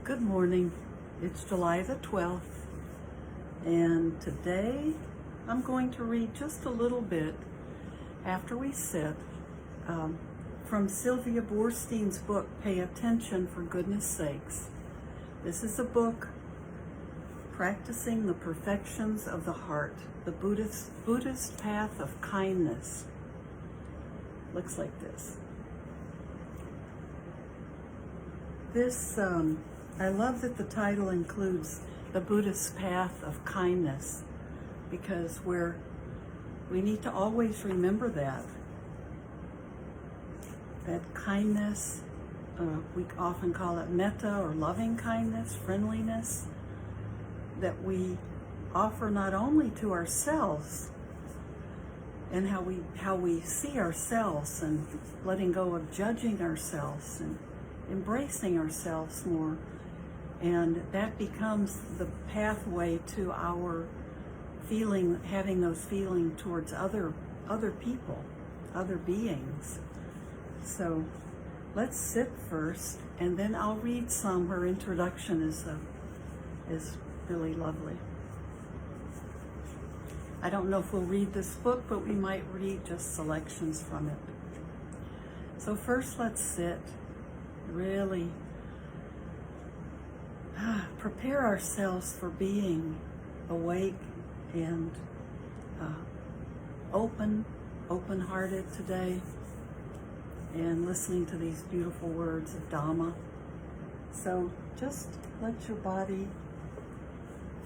Good morning. It's July the 12th, and today I'm going to read just a little bit after we sit from Sylvia Boorstein's book, Pay Attention for Goodness Sakes. This is a book, Practicing the Perfections of the Heart, the Buddhist Path of Kindness. Looks like this. I love that the title includes the Buddhist path of kindness, because we need to always remember that kindness, we often call it metta or loving kindness, friendliness, that we offer not only to ourselves and how we see ourselves and letting go of judging ourselves and embracing ourselves more, and that becomes the pathway to our having those feelings towards other people, other beings. So let's sit first, and then I'll read some. Her introduction is really lovely. I don't know if we'll read this book, but we might read just selections from it. So first, let's sit. Really prepare ourselves for being awake and open-hearted today, and listening to these beautiful words of dharma. So just let your body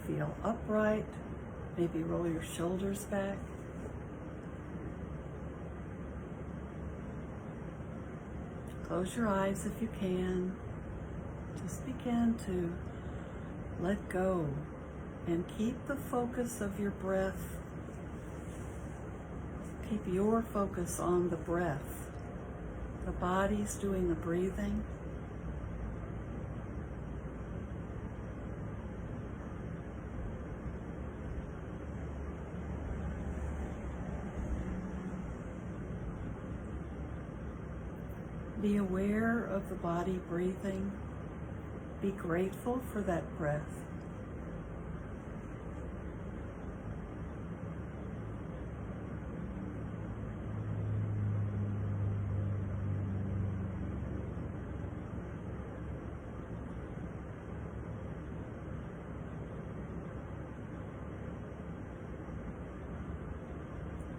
feel upright. Maybe roll your shoulders back. Close your eyes if you can. Just begin to let go and keep the focus of your breath. Keep your focus on the breath. The body's doing the breathing. Be aware of the body breathing. Be grateful for that breath.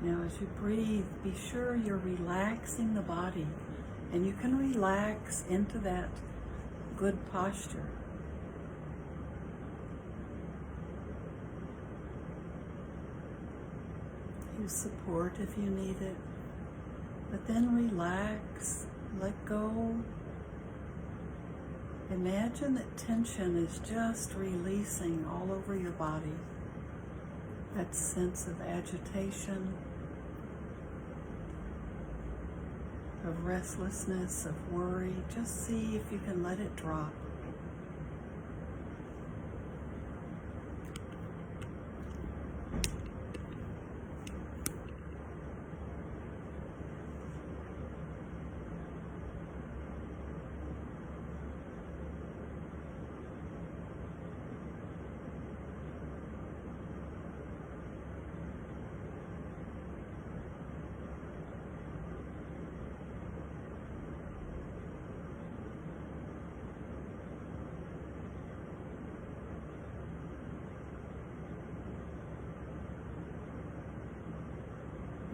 Now, as you breathe, be sure you're relaxing the body. And you can relax into that good posture. Use support if you need it. But then relax, let go. Imagine that tension is just releasing all over your body. That sense of agitation, of restlessness, of worry. Just see if you can let it drop.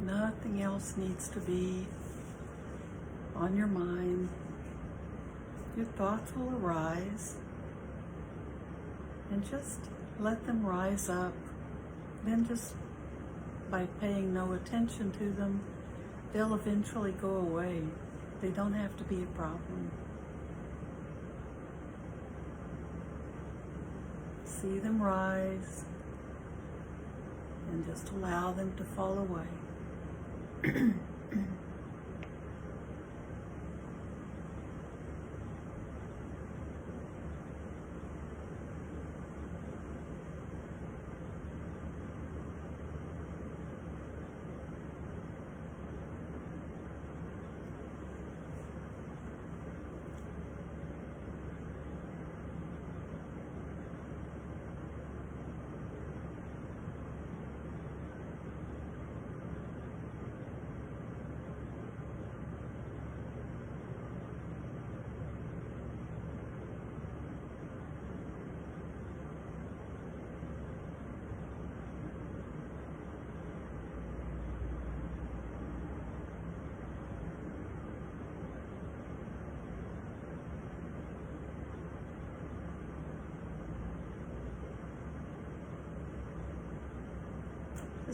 Nothing else needs to be on your mind. Your thoughts will arise, and just let them rise up. Then just by paying no attention to them, they'll eventually go away. They don't have to be a problem. See them rise, and just allow them to fall away.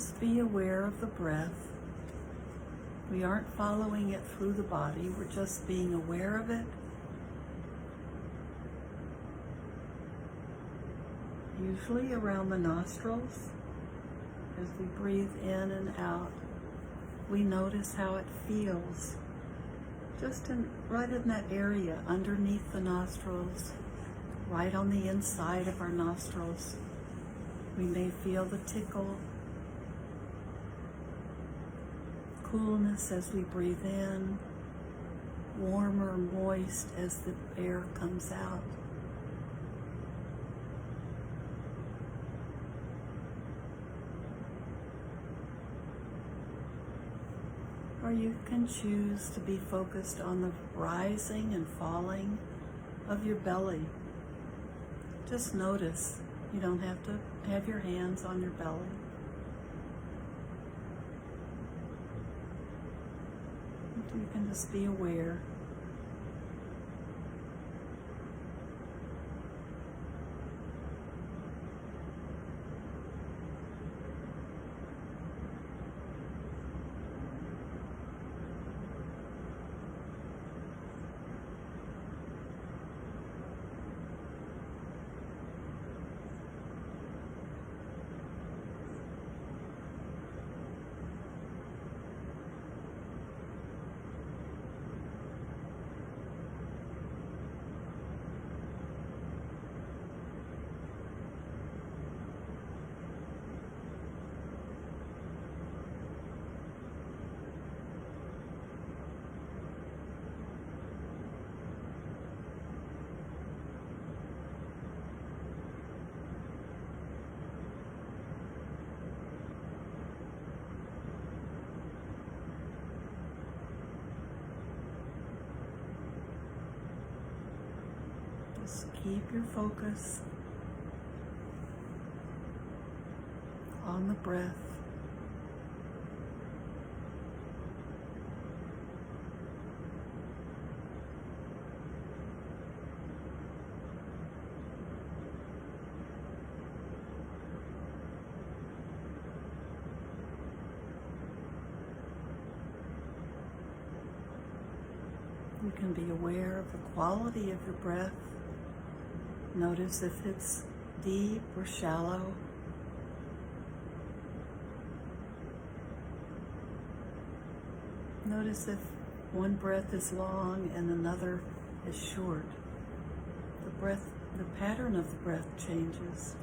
Just be aware of the breath. We aren't following it through the body, we're just being aware of it. Usually around the nostrils. As we breathe in and out, we notice how it feels. Just right in that area, underneath the nostrils, right on the inside of our nostrils. We may feel the tickle, coolness as we breathe in, warmer, moist as the air comes out. Or you can choose to be focused on the rising and falling of your belly. Just notice. You don't have to have your hands on your belly. You can just be aware. Just keep your focus on the breath. You can be aware of the quality of your breath. Notice if it's deep or shallow. Notice if one breath is long and another is short. The pattern of the breath changes.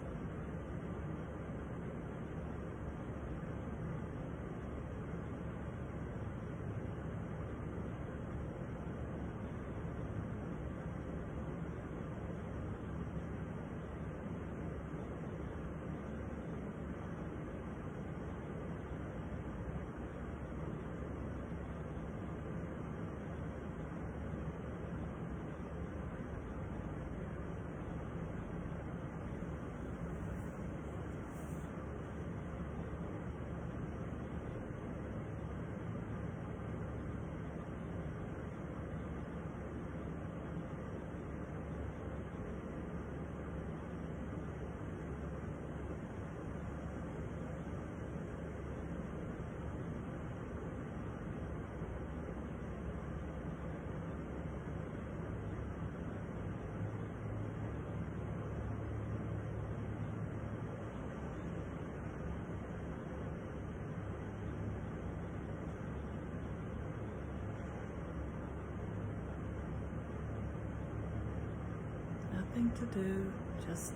Nothing to do, just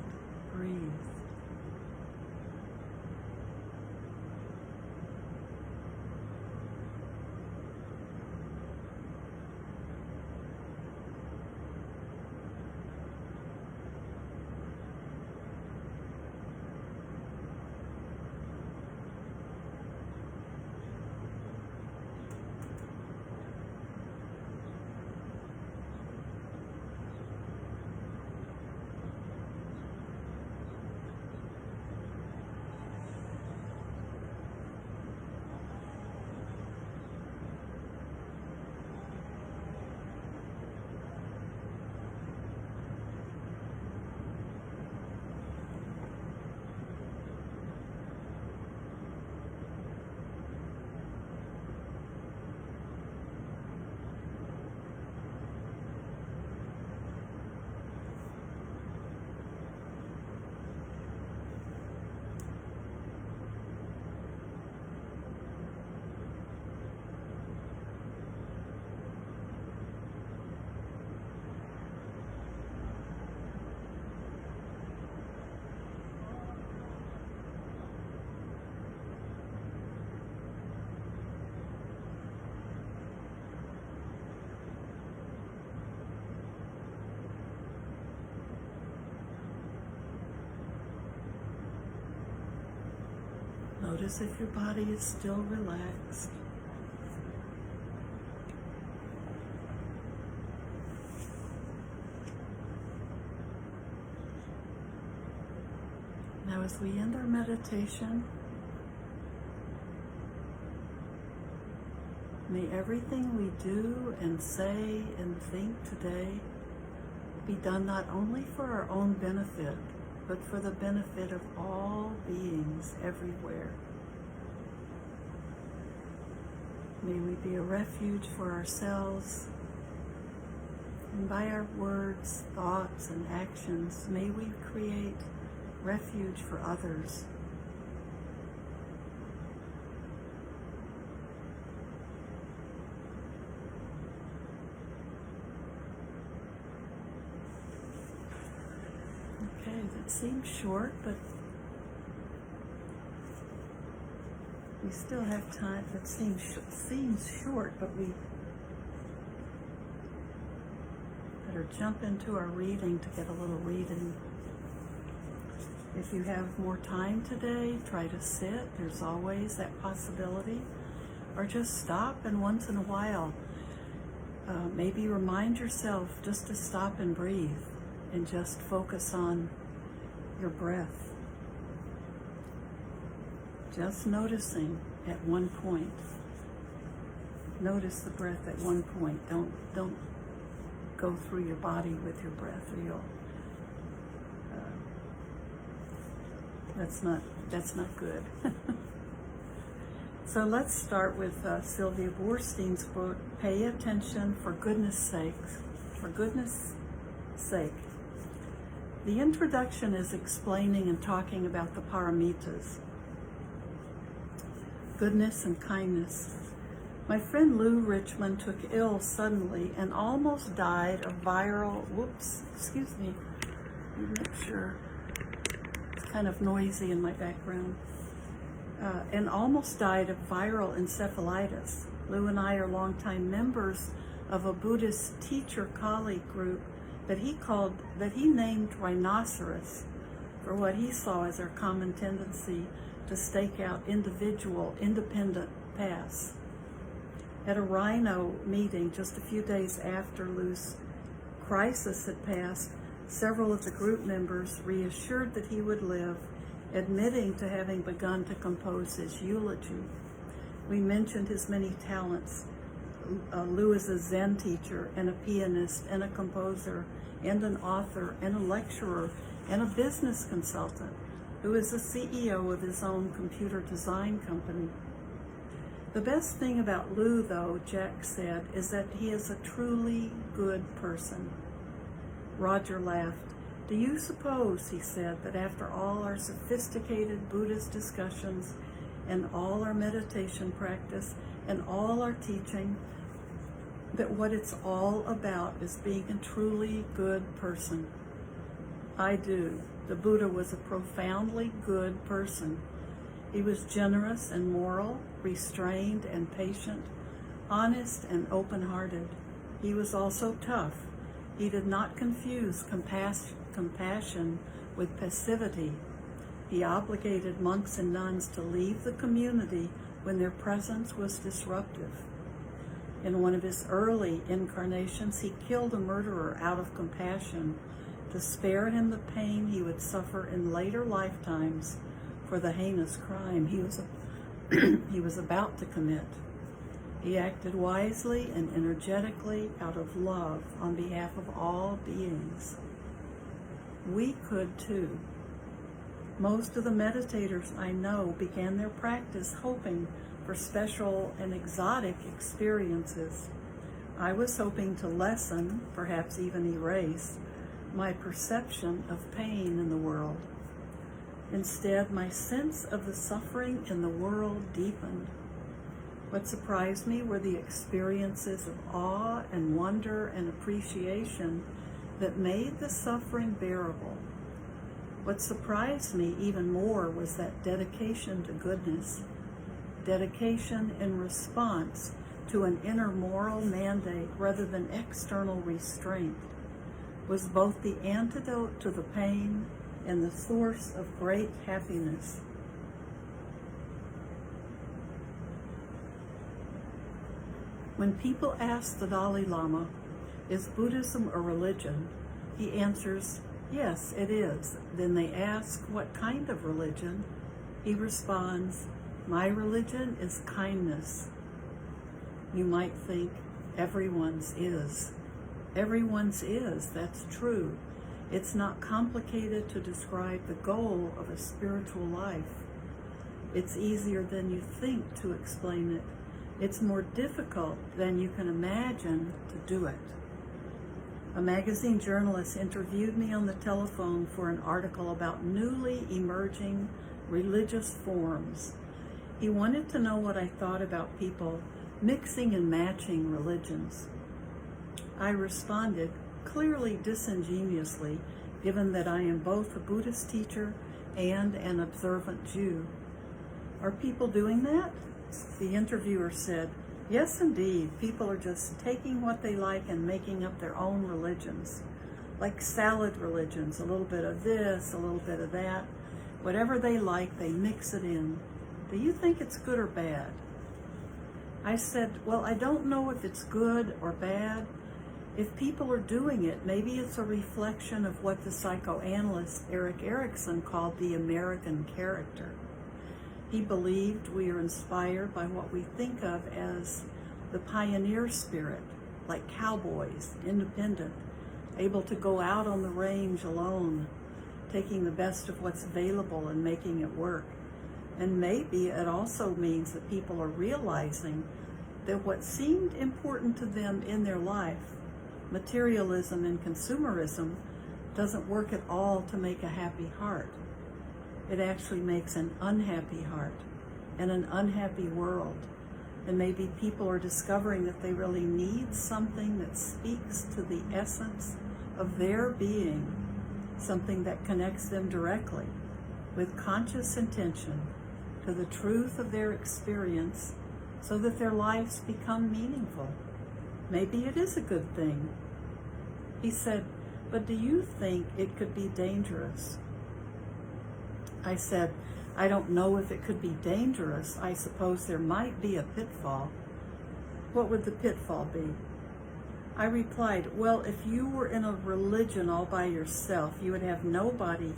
breathe. Notice if your body is still relaxed. Now, as we end our meditation, may everything we do and say and think today be done not only for our own benefit, but for the benefit of all beings everywhere. May we be a refuge for ourselves, and by our words, thoughts, and actions, may we create refuge for others. Okay, that seems short, but we still have time. That seems short, but we better jump into our reading to get a little reading. If you have more time today, try to sit. There's always that possibility. Or just stop, and once in a while, maybe remind yourself just to stop and breathe and just focus on your breath. Just noticing at one point. Notice the breath at one point. Don't go through your body with your breath, or you'll that's not good. So let's start with Sylvia Boorstein's quote, "Pay attention for goodness sake." For goodness sake. The introduction is explaining and talking about the paramitas, goodness and kindness. My friend Lou Richmond took ill suddenly and almost died of viral, excuse me, let me make sure. Kind of noisy in my background, and almost died of viral encephalitis. Lou and I are longtime members of a Buddhist teacher colleague group that he named Rhinoceros for what he saw as our common tendency to stake out individual, independent paths. At a Rhino meeting just a few days after Lou's crisis had passed, several of the group members reassured that he would live, admitting to having begun to compose his eulogy. We mentioned his many talents. Lou is a Zen teacher and a pianist and a composer and an author and a lecturer and a business consultant who is the CEO of his own computer design company. The best thing about Lou, though, Jack said, is that he is a truly good person. Roger laughed. "Do you suppose," he said, "that after all our sophisticated Buddhist discussions and all our meditation practice and all our teaching, that what it's all about is being a truly good person?" I do. The Buddha was a profoundly good person. He was generous and moral, restrained and patient, honest and open-hearted. He was also tough. He did not confuse compassion with passivity. He obligated monks and nuns to leave the community when their presence was disruptive. In one of his early incarnations, he killed a murderer out of compassion to spare him the pain he would suffer in later lifetimes for the heinous crime he was about to commit. He acted wisely and energetically out of love on behalf of all beings. We could too. Most of the meditators I know began their practice hoping for special and exotic experiences. I was hoping to lessen, perhaps even erase, my perception of pain in the world. Instead, my sense of the suffering in the world deepened. What surprised me were the experiences of awe and wonder and appreciation that made the suffering bearable. What surprised me even more was that dedication to goodness, dedication in response to an inner moral mandate rather than external restraint, was both the antidote to the pain and the source of great happiness. When people ask the Dalai Lama, is Buddhism a religion? He answers, yes, it is. Then they ask, what kind of religion? He responds, my religion is kindness. You might think everyone's is. Everyone's is, that's true. It's not complicated to describe the goal of a spiritual life. It's easier than you think to explain it. It's more difficult than you can imagine to do it. A magazine journalist interviewed me on the telephone for an article about newly emerging religious forms. He wanted to know what I thought about people mixing and matching religions. I responded, clearly disingenuously, given that I am both a Buddhist teacher and an observant Jew. Are people doing that? The interviewer said, yes, indeed. People are just taking what they like and making up their own religions, like salad religions, a little bit of this, a little bit of that. Whatever they like, they mix it in. Do you think it's good or bad? I said, well, I don't know if it's good or bad. If people are doing it, maybe it's a reflection of what the psychoanalyst Erik Erikson called the American character. He believed we are inspired by what we think of as the pioneer spirit, like cowboys, independent, able to go out on the range alone, taking the best of what's available and making it work. And maybe it also means that people are realizing that what seemed important to them in their life, materialism and consumerism, doesn't work at all to make a happy heart. It actually makes an unhappy heart and an unhappy world. And maybe people are discovering that they really need something that speaks to the essence of their being, something that connects them directly with conscious intention to the truth of their experience so that their lives become meaningful. Maybe it is a good thing. He said, but do you think it could be dangerous? I said, I don't know if it could be dangerous. I suppose there might be a pitfall. What would the pitfall be? I replied, well, if you were in a religion all by yourself, you would have nobody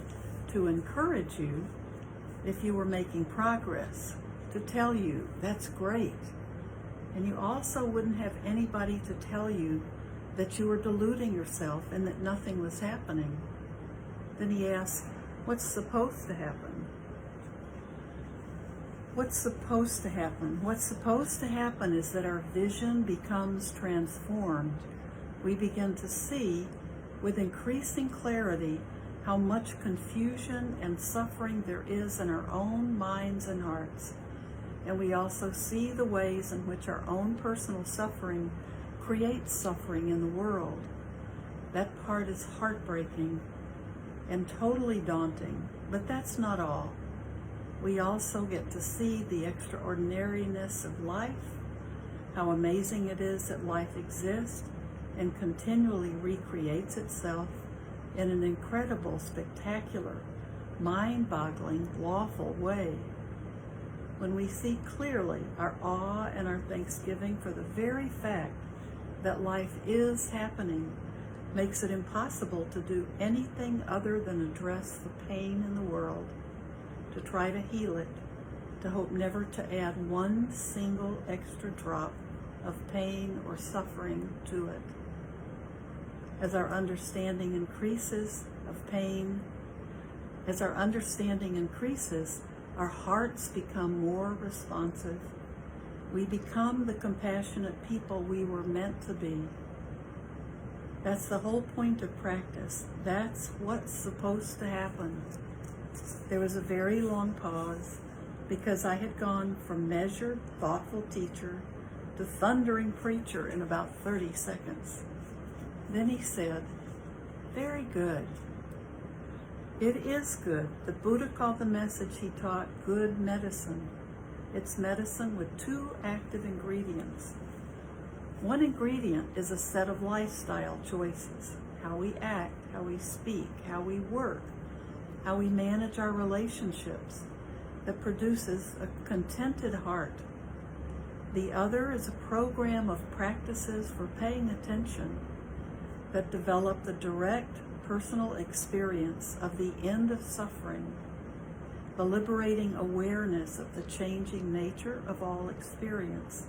to encourage you if you were making progress, to tell you, that's great. And you also wouldn't have anybody to tell you that you were deluding yourself and that nothing was happening. Then he asked, what's supposed to happen? What's supposed to happen? What's supposed to happen is that our vision becomes transformed. We begin to see with increasing clarity how much confusion and suffering there is in our own minds and hearts. And we also see the ways in which our own personal suffering creates suffering in the world. That part is heartbreaking and totally daunting, but that's not all. We also get to see the extraordinariness of life, how amazing it is that life exists and continually recreates itself in an incredible, spectacular, mind-boggling, lawful way. When we see clearly, our awe and our thanksgiving for the very fact that life is happening makes it impossible to do anything other than address the pain in the world, to try to heal it, to hope never to add one single extra drop of pain or suffering to it. As our understanding increases of pain, as our understanding increases, our hearts become more responsive. We become the compassionate people we were meant to be. That's the whole point of practice. That's what's supposed to happen. There was a very long pause because I had gone from measured, thoughtful teacher to thundering preacher in about 30 seconds. Then he said, very good. It is good. The Buddha called the message he taught good medicine. It's medicine with two active ingredients. One ingredient is a set of lifestyle choices, how we act, how we speak, how we work, how we manage our relationships, that produces a contented heart. The other is a program of practices for paying attention that develop the direct personal experience of the end of suffering, the liberating awareness of the changing nature of all experience,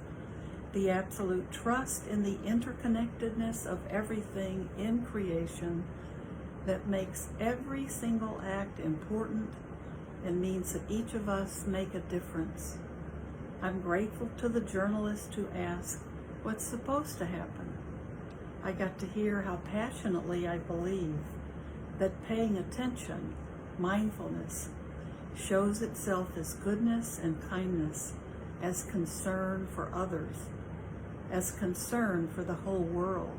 the absolute trust in the interconnectedness of everything in creation that makes every single act important and means that each of us make a difference. I'm grateful to the journalist who asked, "What's supposed to happen?" I got to hear how passionately I believe that paying attention, mindfulness, shows itself as goodness and kindness, as concern for others, as concern for the whole world.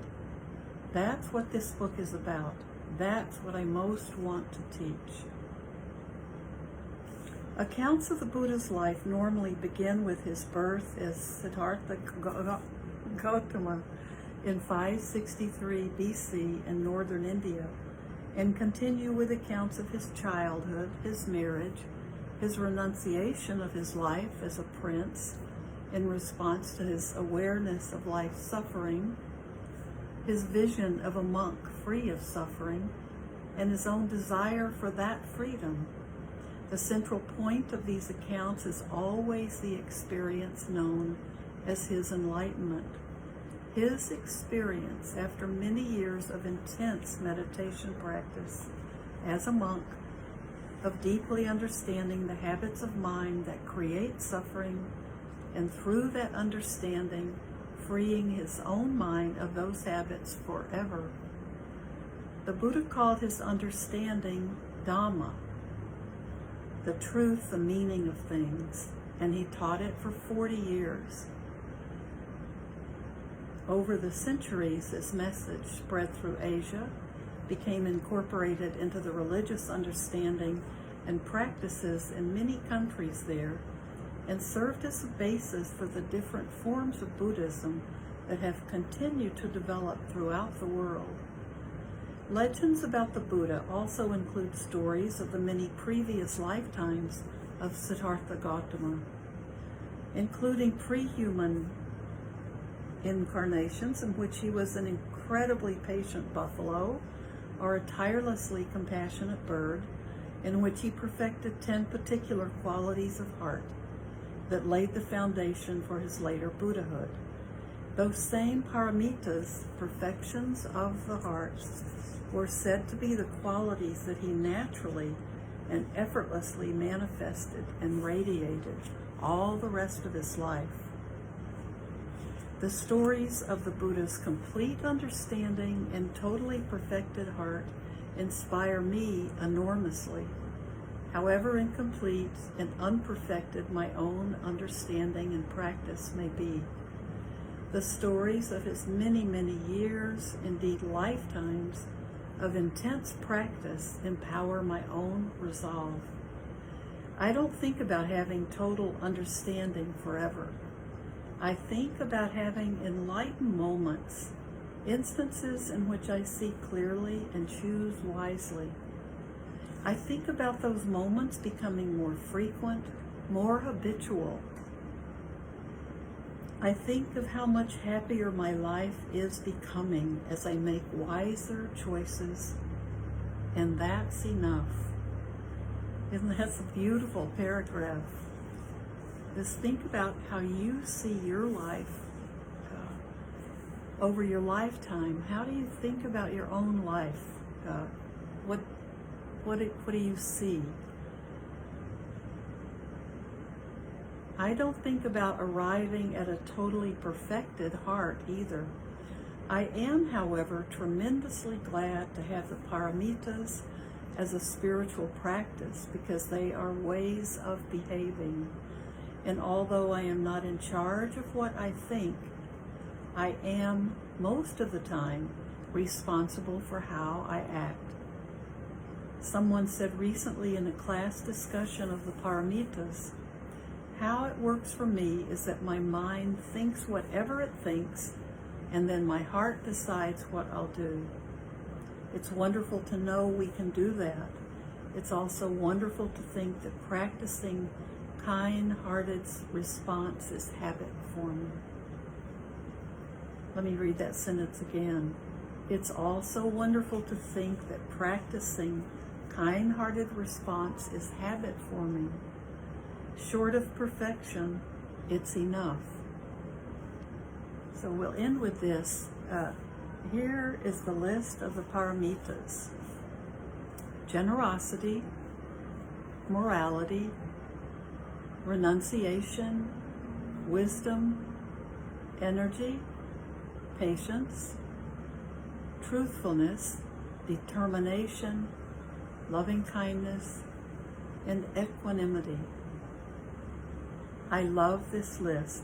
That's what this book is about. That's what I most want to teach. Accounts of the Buddha's life normally begin with his birth as Siddhartha Gautama in 563 BC in northern India, and continue with accounts of his childhood, his marriage, his renunciation of his life as a prince in response to his awareness of life's suffering, his vision of a monk free of suffering, and his own desire for that freedom. The central point of these accounts is always the experience known as his enlightenment. His experience after many years of intense meditation practice as a monk, of deeply understanding the habits of mind that create suffering, and through that understanding, freeing his own mind of those habits forever. The Buddha called his understanding dharma, the truth, the meaning of things, and he taught it for 40 years. Over the centuries, this message spread through Asia, became incorporated into the religious understanding and practices in many countries there, and served as a basis for the different forms of Buddhism that have continued to develop throughout the world. Legends about the Buddha also include stories of the many previous lifetimes of Siddhartha Gautama, including pre-human incarnations in which he was an incredibly patient buffalo or a tirelessly compassionate bird, in which he perfected 10 particular qualities of heart that laid the foundation for his later Buddhahood. Those same paramitas, perfections of the heart, were said to be the qualities that he naturally and effortlessly manifested and radiated all the rest of his life. The stories of the Buddha's complete understanding and totally perfected heart inspire me enormously, however incomplete and unperfected my own understanding and practice may be. The stories of his many, many years, indeed lifetimes, of intense practice empower my own resolve. I don't think about having total understanding forever. I think about having enlightened moments, instances in which I see clearly and choose wisely. I think about those moments becoming more frequent, more habitual. I think of how much happier my life is becoming as I make wiser choices, and that's enough. Isn't that a beautiful paragraph? Just think about how you see your life over your lifetime. How do you think about your own life? What do you see? I don't think about arriving at a totally perfected heart either. I am, however, tremendously glad to have the paramitas as a spiritual practice because they are ways of behaving. And although I am not in charge of what I think, I am, most of the time, responsible for how I act. Someone said recently in a class discussion of the paramitas, how it works for me is that my mind thinks whatever it thinks, and then my heart decides what I'll do. It's wonderful to know we can do that. It's also wonderful to think that practicing kind-hearted response is habit forming. Let me read that sentence again. It's also wonderful to think that practicing kind-hearted response is habit forming. Short of perfection, it's enough. So we'll end with this. Here is the list of the paramitas: generosity, morality, renunciation, wisdom, energy, patience, truthfulness, determination, loving kindness, and equanimity. I love this list.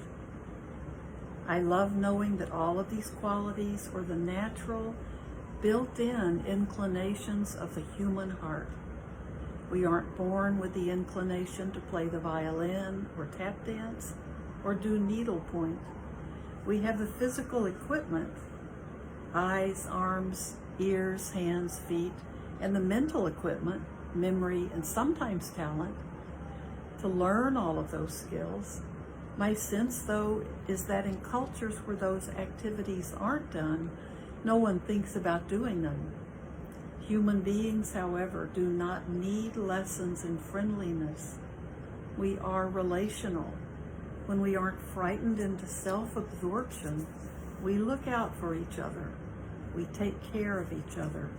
I love knowing that all of these qualities are the natural, built-in inclinations of the human heart. We aren't born with the inclination to play the violin or tap dance or do needlepoint. We have the physical equipment, eyes, arms, ears, hands, feet, and the mental equipment, memory, and sometimes talent, to learn all of those skills. My sense, though, is that in cultures where those activities aren't done, no one thinks about doing them. Human beings, however, do not need lessons in friendliness. We are relational. When we aren't frightened into self-absorption, we look out for each other. We take care of each other.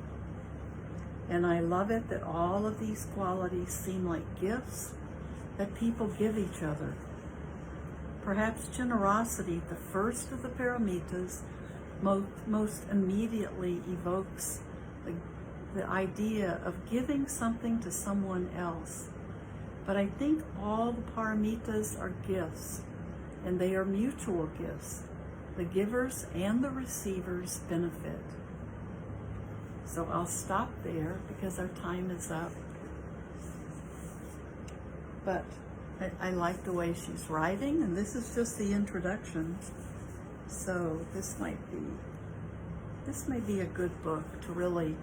And I love it that all of these qualities seem like gifts that people give each other. Perhaps generosity, the first of the paramitas, most immediately evokes the idea of giving something to someone else. But I think all the paramitas are gifts, and they are mutual gifts. The givers and the receivers benefit. So I'll stop there because our time is up. But I like the way she's writing, and this is just the introduction. So this may be a good book to really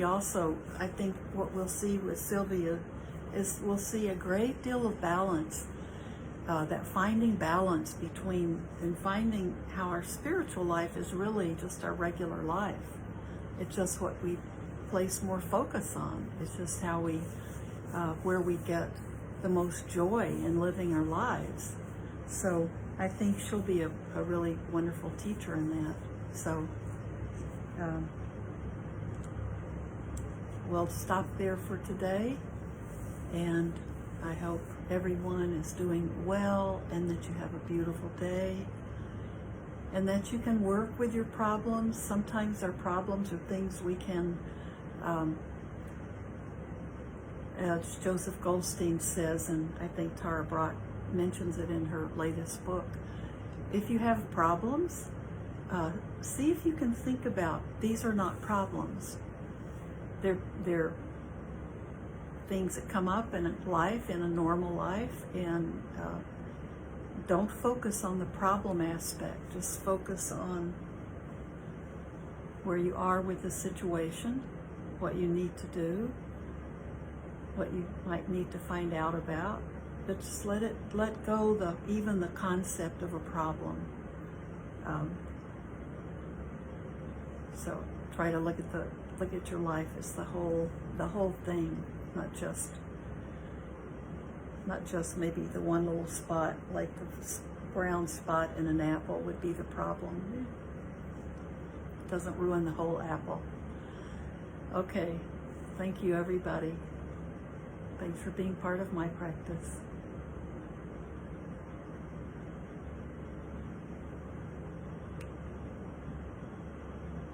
also, I think what we'll see with Sylvia is we'll see a great deal of balance, that finding balance between, and finding how our spiritual life is really just our regular life. It's just what we place more focus on. It's just how we, where we get the most joy in living our lives. So I think she'll be a really wonderful teacher in that. So we'll stop there for today, and I hope everyone is doing well and that you have a beautiful day and that you can work with your problems. Sometimes our problems are things we can, as Joseph Goldstein says, and I think Tara Brach mentions it in her latest book, if you have problems, see if you can think about, these are not problems. They're things that come up in life, in a normal life, and don't focus on the problem aspect. Just focus on where you are with the situation, what you need to do, what you might need to find out about. But just let go even the concept of a problem. So try to look at your life as the whole thing, not just maybe the one little spot, like the brown spot in an apple would be the problem. It doesn't ruin the whole apple. Okay, thank you everybody. Thanks for being part of my practice.